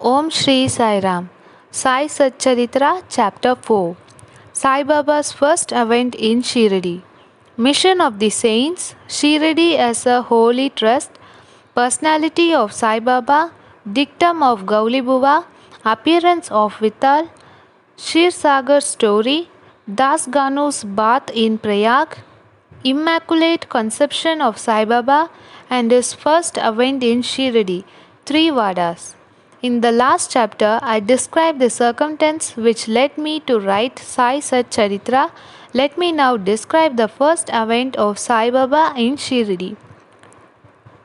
Om Shri Sai Ram. Sai Satcharitra Chapter 4. Sai Baba's first event in Shirdi. Mission of the Saints, Shirdi as a holy trust, personality of Sai Baba, dictum of Gauli Buva, appearance of Vittal, Shir Sagar story, Das Ganu's bath in Prayag, Immaculate Conception of Sai Baba and his first event in Shirdi, three Vadas. In the last chapter, I described the circumstance which led me to write Sai Sat Charitra. Let me now describe the first event of Sai Baba in Shirdi.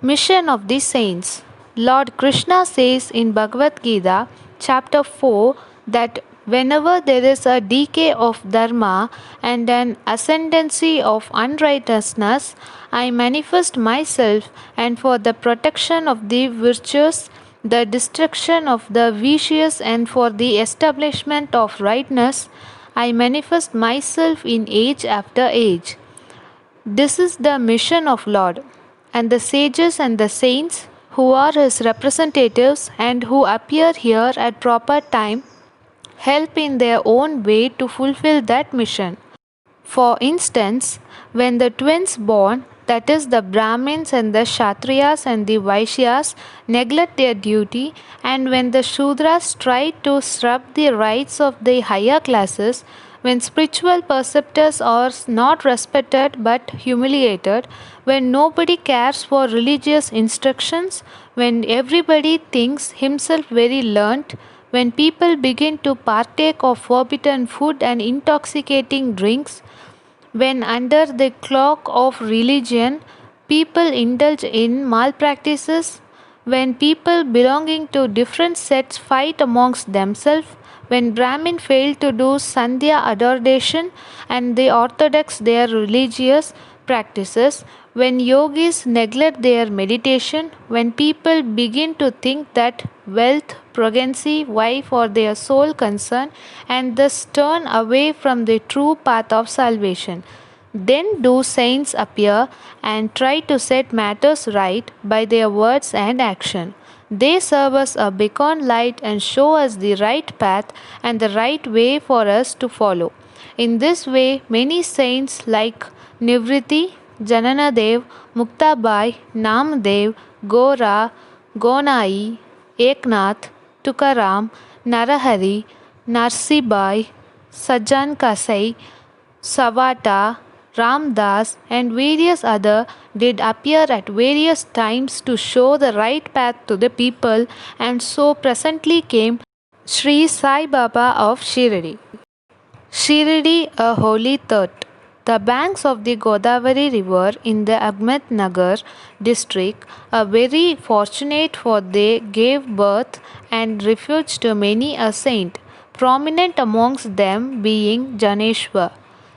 Mission of the Saints. Lord Krishna says in Bhagavad Gita, chapter 4, that whenever there is a decay of dharma and an ascendancy of unrighteousness, I manifest myself, and for the protection of the virtuous, the destruction of the vicious, and for the establishment of rightness, I manifest myself in age after age. This is the mission of Lord, and the sages and the saints who are his representatives and who appear here at proper time help in their own way to fulfill that mission. For instance, when the twins born, that is the Brahmins and the Kshatriyas and the Vaishyas, neglect their duty, and when the Shudras try to usurp the rights of the higher classes, when spiritual preceptors are not respected but humiliated, when nobody cares for religious instructions, when everybody thinks himself very learnt, when people begin to partake of forbidden food and intoxicating drinks, when under the cloak of religion people indulge in malpractices, when people belonging to different sects fight amongst themselves, when Brahmin fail to do Sandhya adoration and the Orthodox their religious practices, when yogis neglect their meditation, when people begin to think that wealth, progeny, wife are their sole concern and thus turn away from the true path of salvation, then do saints appear and try to set matters right by their words and action. They serve us a beacon light and show us the right path and the right way for us to follow. In this way, many saints like Nivriti, Jananadev, Muktabai, Namdev, Gora, Gonai, Eknath, Tukaram, Narahari, Narsibai, Sajan Kasai, Savata, Ramdas, and various other did appear at various times to show the right path to the people, and so presently came Sri Sai Baba of Shirdi. Shirdi, a holy thought. The banks of the Godavari river in the Ahmednagar district are very fortunate, for they gave birth and refuge to many a saint, prominent amongst them being Janeshwar.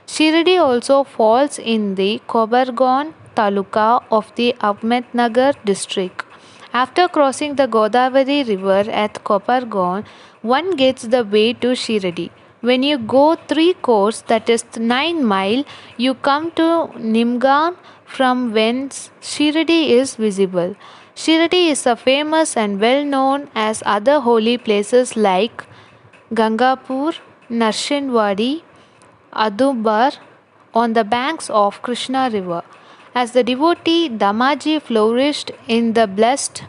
Shirdi also falls in the Kobargaon taluka of the Ahmednagar district. After crossing the Godavari river at Kobargaon, one gets the way to Shirdi. When you go 3 course, that is 9 mile, you come to Nimgan, from whence Shirdi is visible. Shirdi is a famous and well known as other holy places like Gangapur, Narshinwadi, Adubar on the banks of Krishna river. As the devotee Damaji flourished in the blessed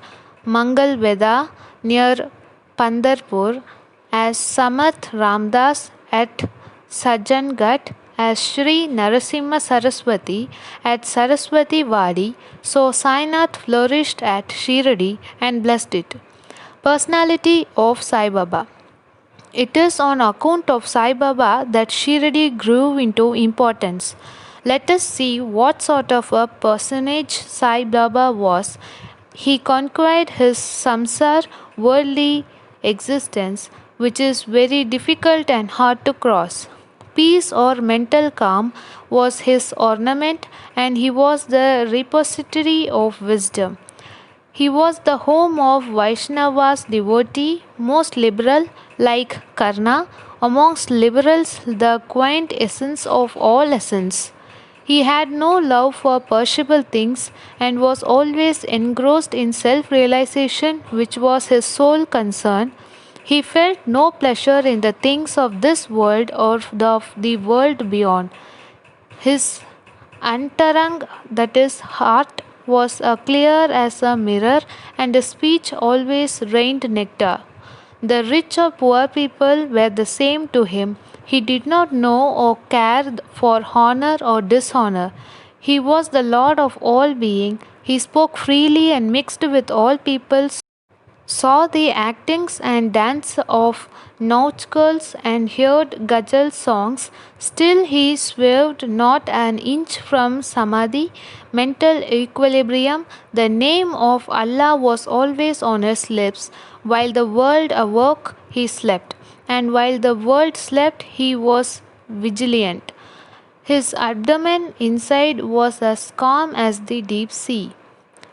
Mangalveda near Pandarpur, as Samath Ramdas at Sajangat, as Sri Narasimha Saraswati at Saraswati Wadi, so Sainath flourished at Shirdi and blessed it. Personality of Sai Baba. It is on account of Sai Baba that Shirdi grew into importance. Let us see what sort of a personage Sai Baba was. He conquered his samsar, worldly existence, which is very difficult and hard to cross. Peace or mental calm was his ornament, and he was the repository of wisdom. He was the home of Vaishnava's devotee, most liberal, like Karna, amongst liberals the quaint essence of all essence. He had no love for perishable things and was always engrossed in self realization, which was his sole concern. He felt no pleasure in the things of this world or of the world beyond. His antarang, that is, heart, was clear as a mirror, and his speech always rained nectar. The rich or poor people were the same to him. He did not know or care for honor or dishonor. He was the Lord of all being. He spoke freely and mixed with all peoples, saw the actings and dance of nautchkals and heard ghazal songs. Still he swerved not an inch from samadhi, mental equilibrium. The name of Allah was always on his lips. While the world awoke, he slept, and while the world slept, he was vigilant. His abdomen inside was as calm as the deep sea.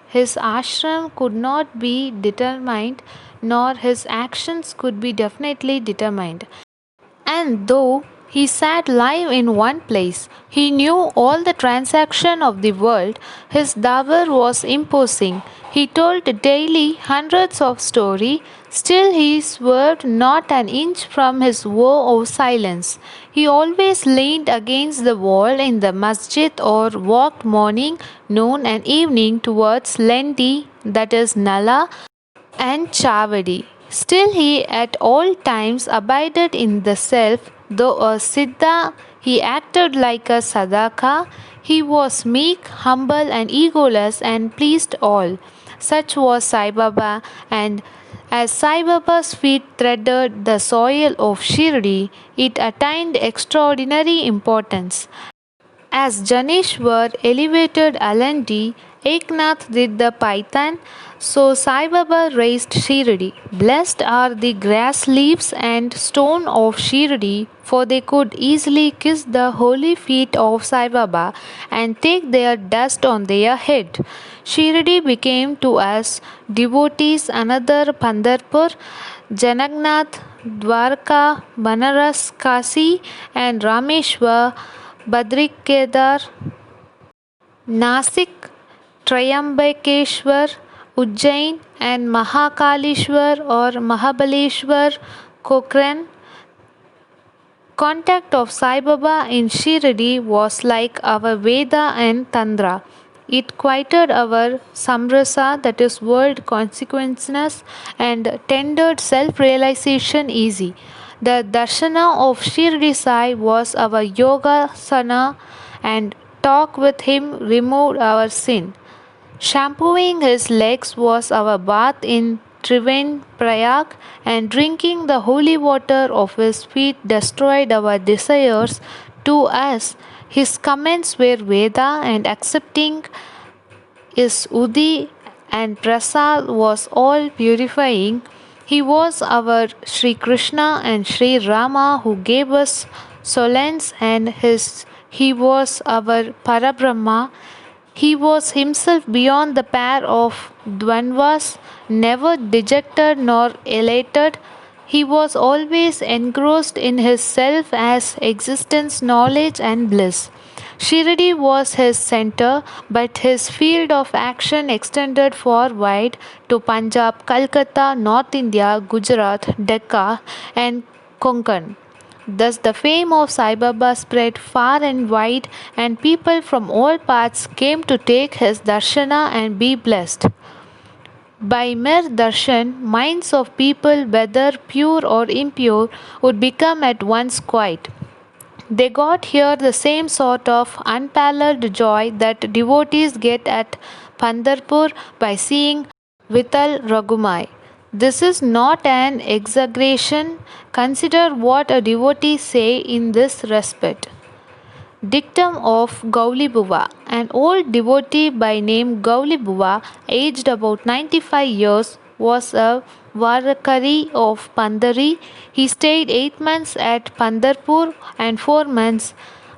His ashram could not be determined, nor his actions could be definitely determined. And though he sat live in one place, he knew all the transaction of the world. His dower was imposing. He told daily hundreds of stories. Still he swerved not an inch from his vow of silence. He always leaned against the wall in the masjid or walked morning, noon, and evening towards Lendi, that is Nala, and Chavadi. Still he at all times abided in the self, though a Siddha, he acted like a Sadaka. He was meek, humble, and egoless, and pleased all. Such was Sai Baba, and as Sai Baba's feet threaded the soil of Shirdi, it attained extraordinary importance. As Janeshwar elevated Alandi, Eknath did the Python, so Sai Baba raised Shirdi. Blessed are the grass leaves and stone of Shirdi, for they could easily kiss the holy feet of Sai Baba and take their dust on their head. Shirdi became to us devotees another Pandharpur, Janagnath, Dwarka, Banaras, Kasi, and Rameshwar, Badrikedar, Nasik, Triambakeshwar, Ujjain, and Mahakaleshwar or Mahabaleshwar, Cochrane. Contact of Sai Baba in Shirdi was like our Veda and Tantra. It quieted our samrasa, that is world consequences, and tendered self-realization easy. The darshana of Shirdi Sai was our yoga sana, and talk with him removed our sin. Shampooing his legs was our bath in Triveni Prayag, and drinking the holy water of his feet destroyed our desires. To us, his comments were Veda, and accepting his Udi and Prasad was all purifying. He was our Sri Krishna and Sri Rama who gave us solace, and he was our Parabrahma. He was himself beyond the pair of dvandvas, never dejected nor elated. He was always engrossed in his self as existence, knowledge, and bliss. Shirdi was his center, but his field of action extended far wide to Punjab, Calcutta, North India, Gujarat, Decca, and Konkan. Thus, the fame of Sai Baba spread far and wide, and people from all parts came to take his darshana and be blessed. By mere darshan, minds of people, whether pure or impure, would become at once quiet. They got here the same sort of unparalleled joy that devotees get at Pandharpur by seeing Vital Ragumai. This is not an exaggeration. Consider what a devotee say in this respect. Dictum of Gauli Buva. An old devotee by name Gauli Buva, aged about 95 years, was a Varakari of Pandari. He stayed 8 months at Pandharpur and 4 months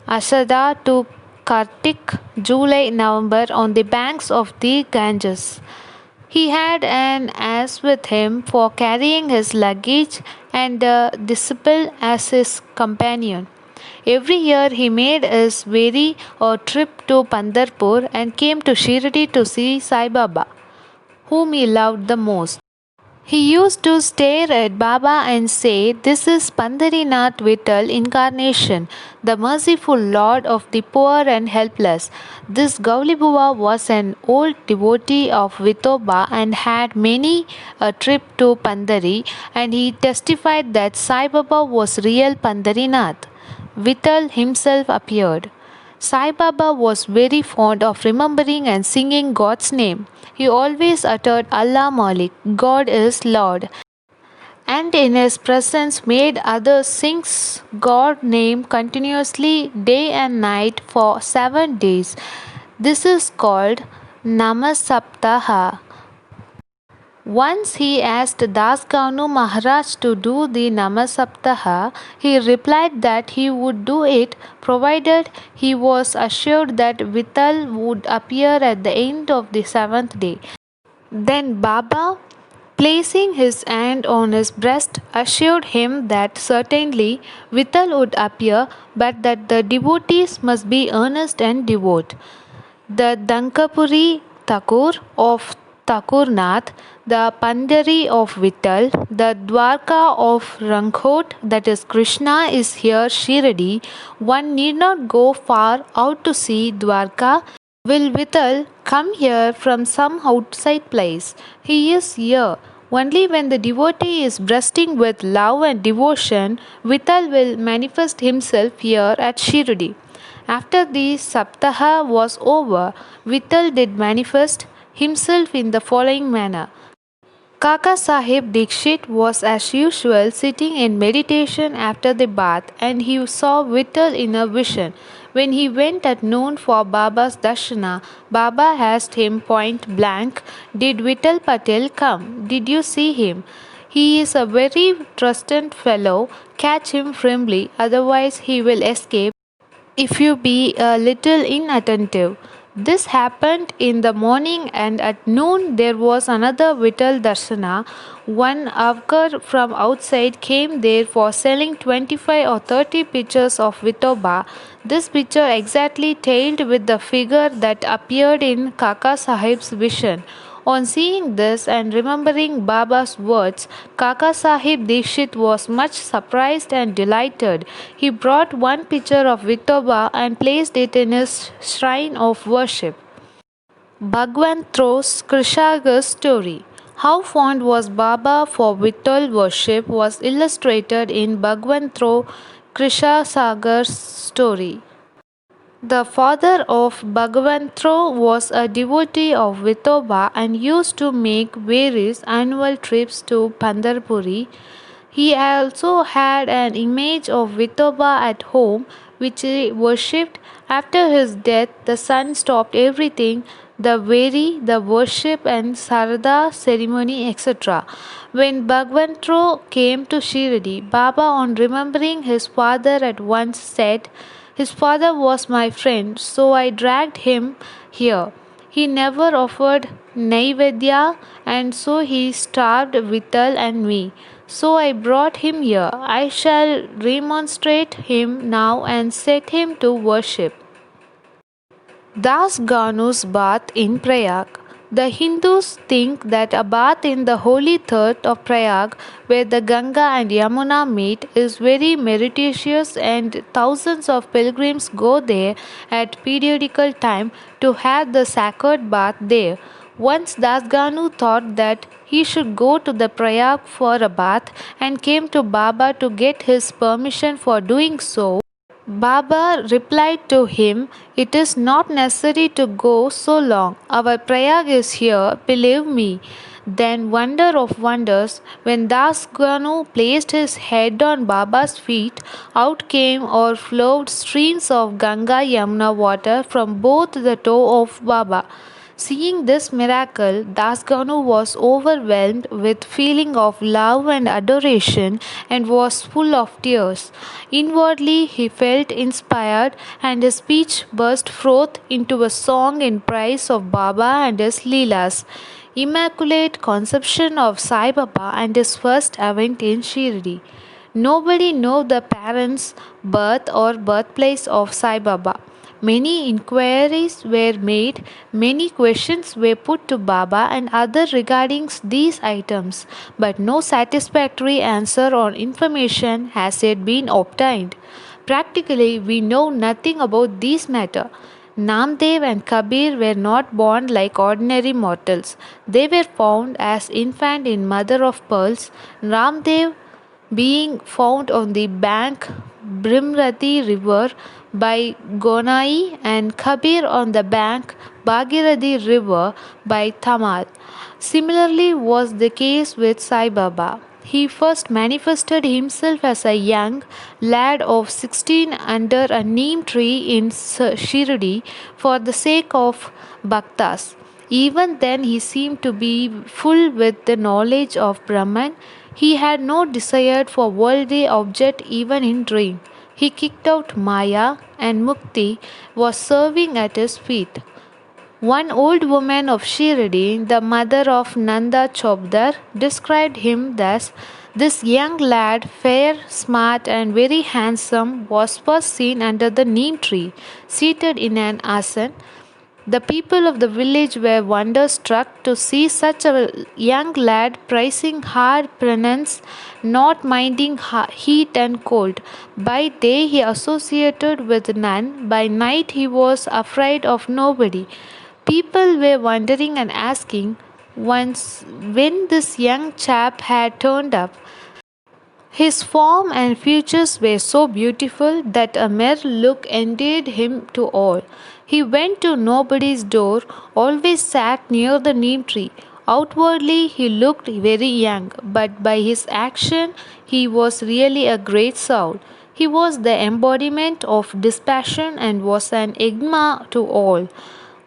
Ashada to Kartik, July, November on the banks of the Ganges. He had an ass with him for carrying his luggage and a disciple as his companion. Every year he made his very trip to Pandarpur and came to Shirdi to see Sai Baba, whom he loved the most. He used to stare at Baba and say, "This is Pandarinath Vittal incarnation, the merciful Lord of the poor and helpless." This Gaulibuva was an old devotee of Vithoba and had many a trip to Pandari, and he testified that Sai Baba was real Pandarinath. Vittal himself appeared. Sai Baba was very fond of remembering and singing God's name. He always uttered Allah Malik, God is Lord, and in his presence made others sing God's name continuously day and night for 7 days. This is called Namasaptaha. Once he asked Das Ganu Maharaj to do the Namasaptaha. He replied that he would do it provided he was assured that Vittal would appear at the end of the seventh day. Then Baba, placing his hand on his breast, assured him that certainly Vittal would appear, but that the devotees must be earnest and devout. The Dankapuri Thakur of Thakurnath, the Pandari of Vittal, the Dwarka of Ranghot, that is Krishna, is here Shiradi. One need not go far out to see Dwarka. Will Vittal come here from some outside place? He is here. Only when the devotee is bursting with love and devotion, Vittal will manifest himself here at Shirdi. After the Saptaha was over, Vittal did manifest himself in the following manner. Kaka Sahib Dikshit was as usual sitting in meditation after the bath, and he saw Vittal in a vision. When he went at noon for Baba's darshana, Baba asked him point blank, "Did Vittal Patel come? Did you see him? He is a very trusted fellow. Catch him firmly, otherwise he will escape if you be a little inattentive." This happened in the morning, and at noon there was another Vittal Darshana. One Avkar from outside came there for selling 25 or 30 pictures of Vithoba. This picture exactly tailed with the figure that appeared in Kaka Sahib's vision. On seeing this and remembering Baba's words, Kaka Sahib Dikshit was much surprised and delighted. He brought one picture of Vithoba and placed it in his shrine of worship. Bhagwan Thro's Krishagar's story. How fond was Baba for Vittal worship was illustrated in Bhagwan Thro Krishasagar's story. The father of Bhagavantro was a devotee of Vithoba and used to make various annual trips to Pandarpuri. He also had an image of Vithoba at home which he worshipped. After his death, the son stopped everything, the very, the worship and Sarada ceremony, etc. When Bhagavantro came to Shirdi, Baba, on remembering his father, at once said, "His father was my friend, so I dragged him here. He never offered Naivedya, and so he starved Vittal and me. So I brought him here. I shall remonstrate him now and set him to worship." Das Ganu's bath in Prayag. The Hindus think that a bath in the holy Tirth of Prayag, where the Ganga and Yamuna meet, is very meritorious, and thousands of pilgrims go there at periodical time to have the sacred bath there. Once Dasganu thought that he should go to the Prayag for a bath and came to Baba to get his permission for doing so. Baba replied to him, "It is not necessary to go so long. Our Prayag is here, believe me." Then, wonder of wonders, when Das Ganu placed his head on Baba's feet, out came or flowed streams of Ganga Yamuna water from both the toe of Baba. Seeing this miracle, Dasganu was overwhelmed with feeling of love and adoration and was full of tears. Inwardly he felt inspired, and his speech burst forth into a song in praise of Baba and his Leelas. Immaculate Conception of Sai Baba and his first event in Shirdi. Nobody knew the parents' birth or birthplace of Sai Baba. Many inquiries were made, many questions were put to Baba and other regarding these items, but no satisfactory answer or information has yet been obtained. Practically, we know nothing about this matter. Namdev and Kabir were not born like ordinary mortals. They were found as infant in mother of pearls. Ramdev being found on the bank Brimrati river by Gonai and Kabir on the bank Bhagirathi river by Tamal. Similarly was the case with Sai Baba. He first manifested himself as a young lad of 16 under a neem tree in Shirdi for the sake of bhaktas. Even then, he seemed to be full with the knowledge of Brahman. He had no desire for worldly object even in dream. He kicked out Maya, and Mukti was serving at his feet. One old woman of Shirdi, the mother of Nanda Chobdar, described him thus: this young lad, fair, smart, and very handsome, was first seen under the neem tree, seated in an asan. The people of the village were wonder-struck to see such a young lad praising hard penance, not minding heat and cold. By day he associated with none, by night he was afraid of nobody. People were wondering and asking once when this young chap had turned up. His form and features were so beautiful that a mere look endeared him to all. He went to nobody's door, always sat near the neem tree. Outwardly he looked very young, but by his action he was really a great soul. He was the embodiment of dispassion and was an enigma to all.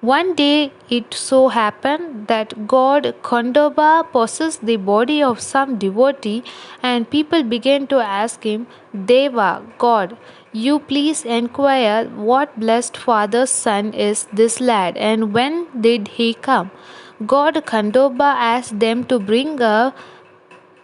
One day it so happened that God Khandoba possessed the body of some devotee, and people began to ask him, Deva, God, you please inquire what blessed father's son is this lad, and when did he come? God Khandoba asked them to bring a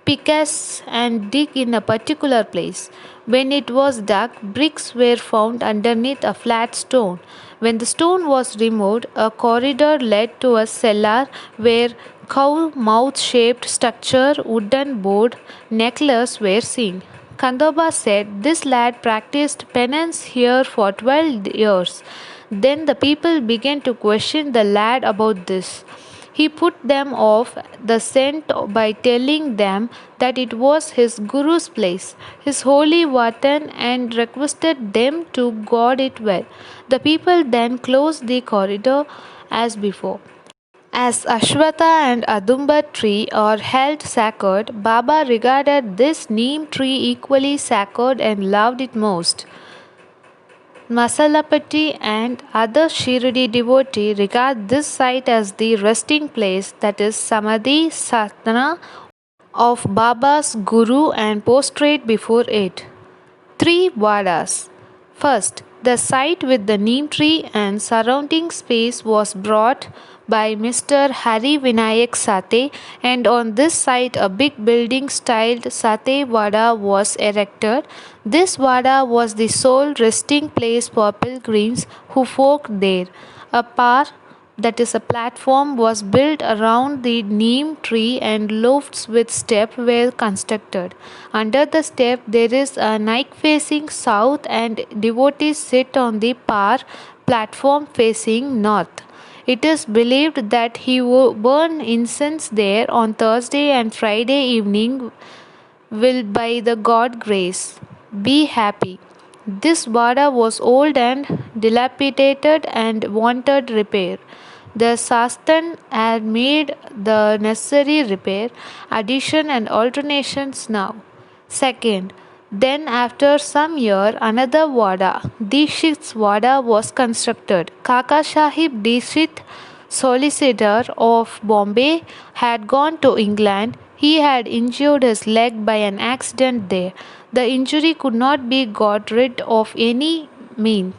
pickaxe and dig in a particular place. When it was dug, bricks were found underneath a flat stone. When the stone was removed, a corridor led to a cellar where cow mouth shaped structure, wooden board, necklace were seen. Kandoba said this lad practiced penance here for 12 years. Then the people began to question the lad about this. He put them off the scent by telling them that it was his Guru's place, his holy Vatan, and requested them to guard it well. The people then closed the corridor as before. As Ashwatha and Adumba tree are held sacred, Baba regarded this neem tree equally sacred and loved it most. Masalapati and other Shirdi devotees regard this site as the resting place, that is Samadhi Satna of Baba's Guru, and prostrate before it. Three Vadas. First, the site with the neem tree and surrounding space was bought by Mr. Hari Vinayak Sate, and on this site a big building styled Sate Vada was erected. This Vada was the sole resting place for pilgrims who walked there. A par, that is a platform, was built around the neem tree and lofts with step were constructed. Under the step there is a niche facing south, and devotees sit on the par platform facing north. It is believed that he will burn incense there on Thursday and Friday evening will by the God grace. Be happy. This Vada was old and dilapidated and wanted repair. The Sastan had made the necessary repair, addition and alterations now. Second, then after some year another Vada, Dishit's Vada, was constructed. Kaka Sahib Dishit, solicitor of Bombay, had gone to England. He had injured his leg by an accident there. The injury could not be got rid of any means.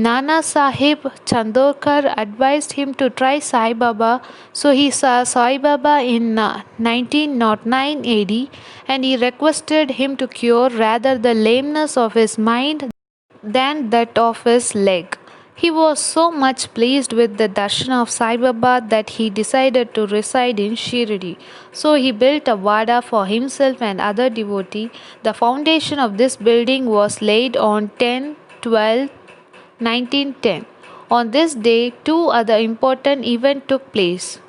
Nana Sahib Chandorkar advised him to try Sai Baba, so he saw Sai Baba in 1909 AD and he requested him to cure rather the lameness of his mind than that of his leg. He was so much pleased with the darshan of Sai Baba that he decided to reside in Shirdi. So he built a vada for himself and other devotee. The foundation of this building was laid on 10/12 1910. On this day, two other important events took place.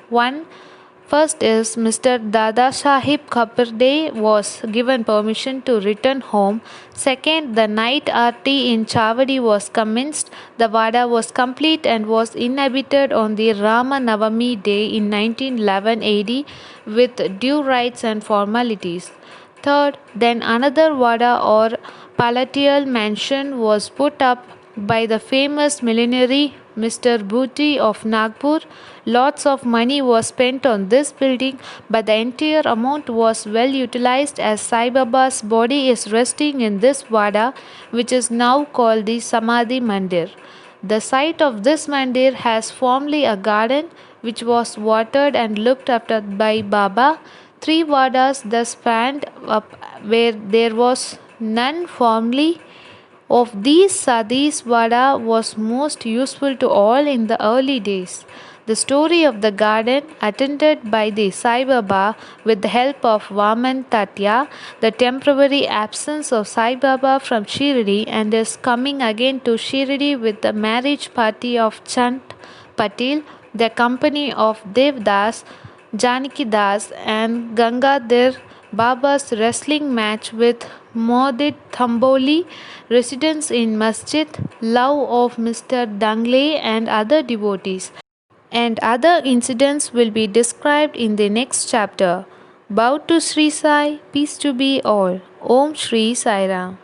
First is Mr. Dada Sahib Khaperde was given permission to return home. Second, the night aarti in Chavadi was commenced. The Vada was complete and was inhabited on the Rama Navami day in 1911 AD with due rites and formalities. Third, then another Vada or palatial mansion was put up by the famous millionaire Mr. Bhuti of Nagpur. Lots of money was spent on this building, but the entire amount was well utilized as Sai Baba's body is resting in this Vada, which is now called the Samadhi Mandir. The site of this mandir has formerly a garden which was watered and looked after by Baba. Three Vadas thus spanned up where there was none formerly. Of these, Sadi's Vada was most useful to all in the early days. The story of the garden, attended by the Sai Baba with the help of Vaman Tatya, the temporary absence of Sai Baba from Shirdi and his coming again to Shirdi with the marriage party of Chand Patil, the company of Devdas, Janaki Das, and Gangadhar Baba's wrestling match with Modit Thamboli, residents in Masjid, love of Mr. Dangle and other devotees. And other incidents will be described in the next chapter. Bow to Sri Sai, peace to be all. Om Shri Sai Ram.